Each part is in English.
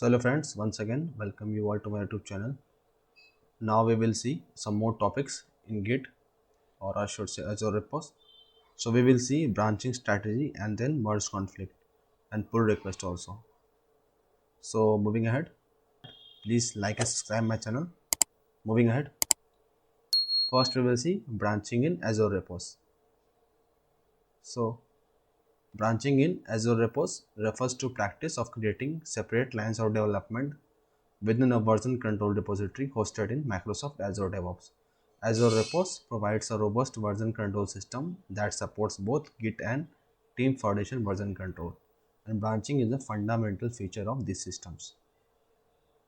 So hello friends, once again welcome you all to my YouTube channel. Now we will see some more topics in Git, or I should say Azure Repos. So we will see branching strategy and then merge conflict and pull request also. So moving ahead, please like and subscribe my channel. Moving ahead, first we will see branching in Azure Repos. So branching in Azure Repos refers to practice of creating separate lines of development within a version control repository hosted in Microsoft Azure DevOps. Azure Repos provides a robust version control system that supports both Git and Team Foundation version control, and branching is a fundamental feature of these systems.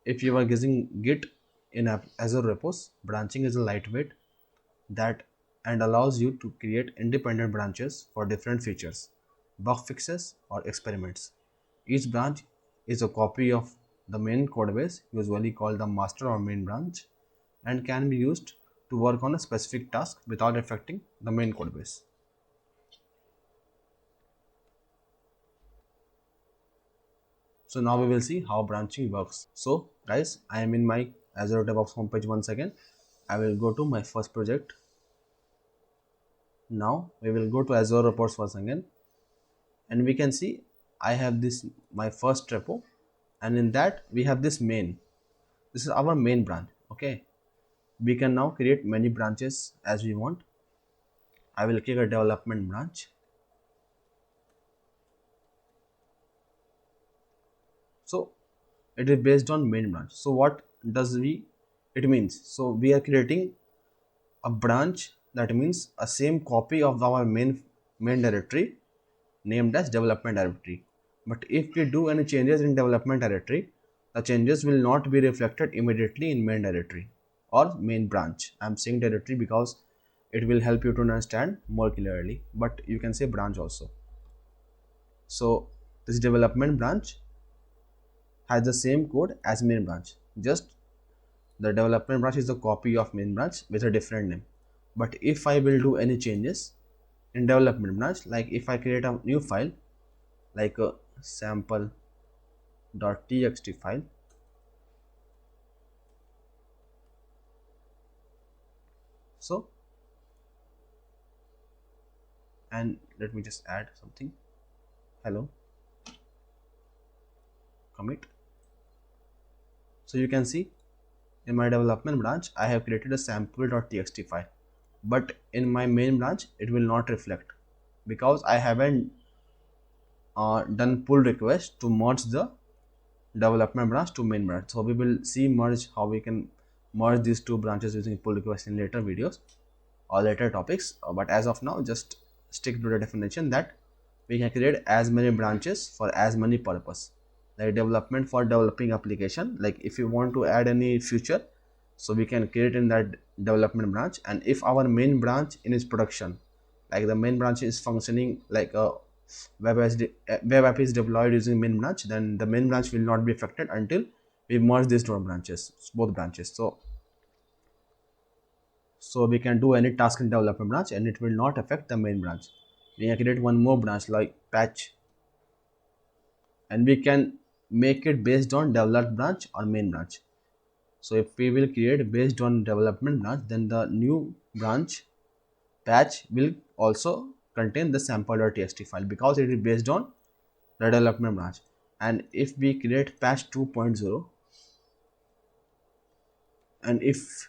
If you are using Git in Azure Repos, branching is a lightweight that and allows you to create independent branches for different features, bug fixes, or experiments. Each branch is a copy of the main codebase, usually called the master or main branch, and can be used to work on a specific task without affecting the main codebase. So now we will see how branching works. So guys, I am in my Azure DevOps homepage once again. I will go to my first project. Now we will go to Azure Reports once again, and we can see I have this my first repo, and in that we have this main. This is our main branch. Okay, we can now create many branches as we want. I will click a development branch. So it is based on main branch. So what does we it means? So we are creating a branch, that means a same copy of our main directory named as development directory. But if we do any changes in development directory, the changes will not be reflected immediately in main directory or main branch. I'm saying directory because it will help you to understand more clearly, but you can say branch also. So this development branch has the same code as main branch, just the development branch is a copy of main branch with a different name. But if I will do any changes in development branch, like if I create a new file like a sample.txt file, so and let me just add something, hello, commit. So you can see in my development branch I have created a sample.txt file, but in my main branch it will not reflect because I haven't done pull request to merge the development branch to main branch. So we will see merge how we can merge these two branches using pull request in later videos or later topics, but as of now just stick to the definition that we can create as many branches for as many purpose, like development for developing application. Like if you want to add any feature, so we can create in that development branch. And if our main branch in its production, like the main branch is functioning like a web app is deployed using main branch, then the main branch will not be affected until we merge these two branches, both branches. So we can do any task in development branch and it will not affect the main branch. We can create one more branch like patch, and we can make it based on developed branch or main branch. So if we will create based on development branch, then the new branch patch will also contain the sample.txt file because it is based on the development branch. And if we create patch 2.0, and if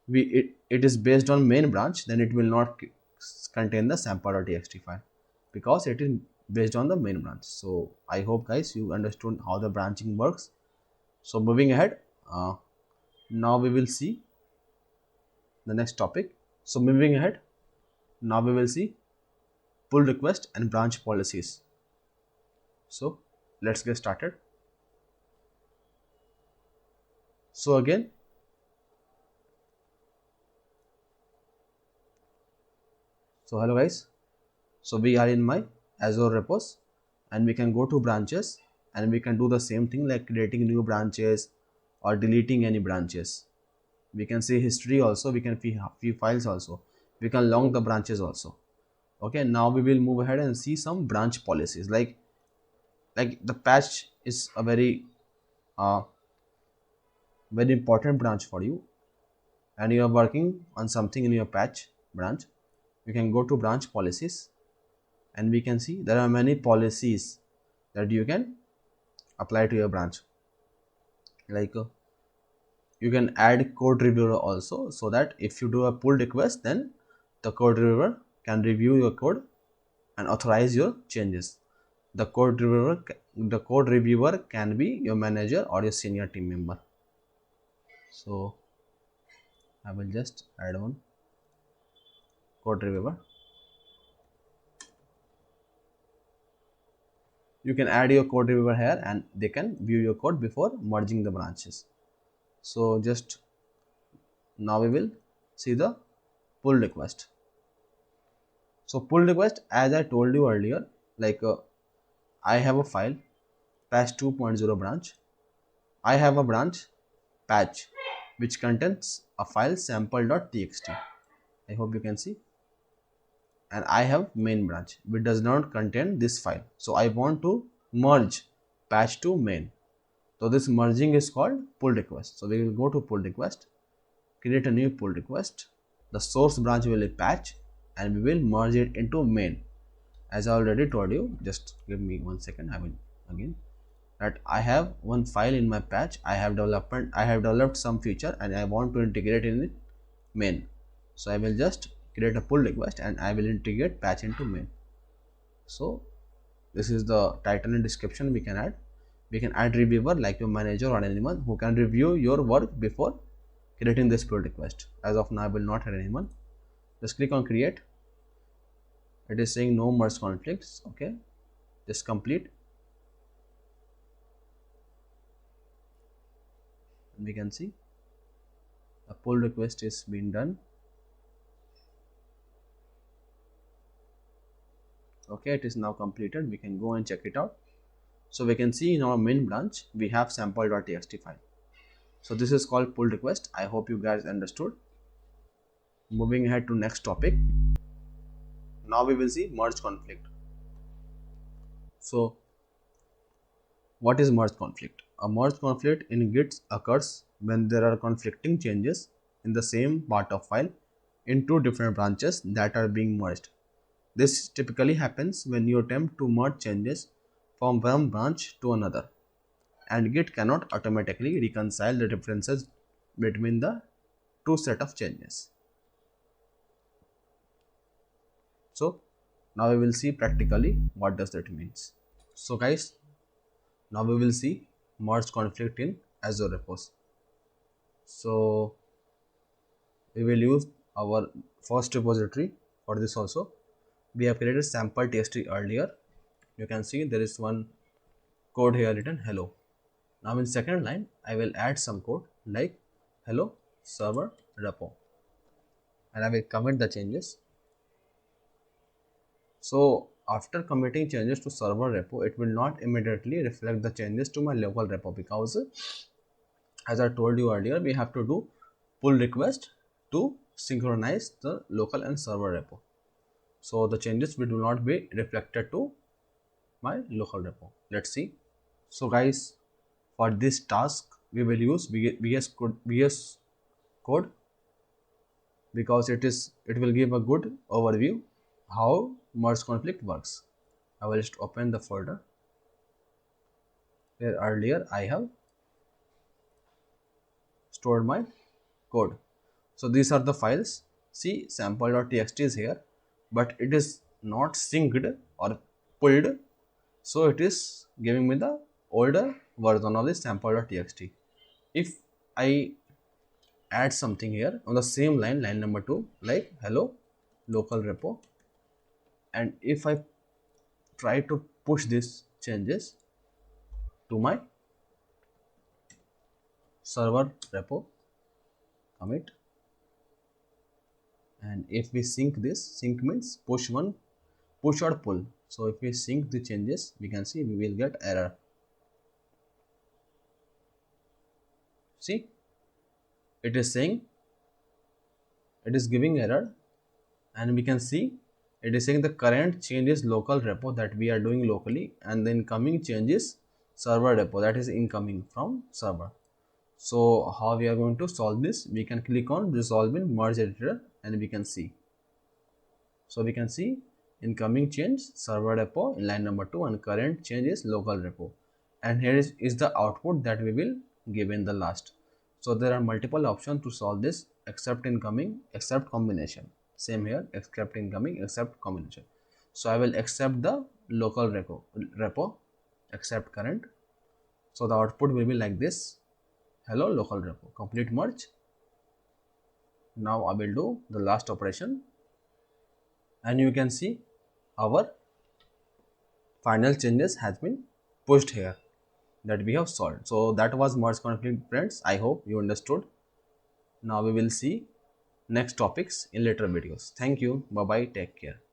it is based on main branch, then it will not contain the sample.txt file because it is based on the main branch. So I hope guys you understood how the branching works. So moving ahead, now we will see the next topic. So moving ahead, now we will see pull request and branch policies. So let's get started. So again, so hello guys, so we are in my Azure Repos, and we can go to branches and we can do the same thing like creating new branches or deleting any branches. We can see history also, we can see few files also, we can log the branches also. Okay, now we will move ahead and see some branch policies. Like the patch is a very a very important branch for you and you are working on something in your patch branch, you can go to branch policies and we can see there are many policies that you can apply to your branch. Like you can add code reviewer also, so that if you do a pull request, then the code reviewer can review your code and authorize your changes. The code reviewer can be your manager or your senior team member. So I will just add on code reviewer. You can add your code reviewer here and they can view your code before merging the branches. So just now we will see the pull request. So pull request, as I told you earlier, like I have a file patch 2.0 branch. I have a branch patch which contains a file sample.txt. I hope you can see. And I have main branch which does not contain this file. So I want to merge patch to main. So this merging is called pull request. So we will go to pull request, create a new pull request. The source branch will be patch and we will merge it into main. As I already told you, just give me 1 second. I will again that I have one file in my patch. I have developed some feature and I want to integrate in it main. So I will just create a pull request and I will integrate patch into main. So this is the title and description we can add. We can add reviewer like your manager or anyone who can review your work before creating this pull request. As of now, I will not add anyone. Just click on create. It is saying no merge conflicts. Okay, just complete. And we can see the pull request is being done. Okay, it is now completed. We can go and check it out. So we can see in our main branch we have sample.txt file. So this is called pull request. I hope you guys understood. Moving ahead to next topic. Now we will see merge conflict. So what is merge conflict? A merge conflict in Git occurs when there are conflicting changes in the same part of file in two different branches that are being merged. This typically happens when you attempt to merge changes from one branch to another, and Git cannot automatically reconcile the differences between the two set of changes. So now we will see practically what does that means. So guys, now we will see merge conflict in Azure Repos. So we will use our first repository for this also. We have created sample txt earlier. You can see there is one code here written hello. Now in second line, I will add some code like hello server repo and I will commit the changes. So after committing changes to server repo, it will not immediately reflect the changes to my local repo because as I told you earlier, we have to do pull request to synchronize the local and server repo. So the changes will not be reflected to my local repo. Let's see. So guys, for this task, we will use VS Code because it will give a good overview how merge conflict works. I will just open the folder where earlier I have stored my code. So these are the files. See, sample.txt is here, but it is not synced or pulled. So it is giving me the older version of the sample.txt. If I add something here on the same line, line number 2, like hello local repo, and if I try to push these changes to my server repo, commit, and if we sync this, sync means push or pull. So if we sync the changes, we can see we will get error. See, it is saying it is giving error, and we can see it is saying the current change is local repo that we are doing locally, and the incoming changes server repo, that is incoming from server. So how we are going to solve this? We can click on resolve in merge editor and we can see. So we can see incoming change server repo in line number 2 and current change is local repo. And here is the output that we will give in the last. So there are multiple options to solve this: accept incoming, accept combination. Same here, accept incoming, accept combination. So I will accept the local repo, accept current. So the output will be like this: hello local repo, complete merge. Now I will do the last operation and you can see our final changes has been pushed here that we have solved. So that was merge conflict, friends. I hope you understood. Now we will see next topics in later videos. Thank you. Bye bye. Take care.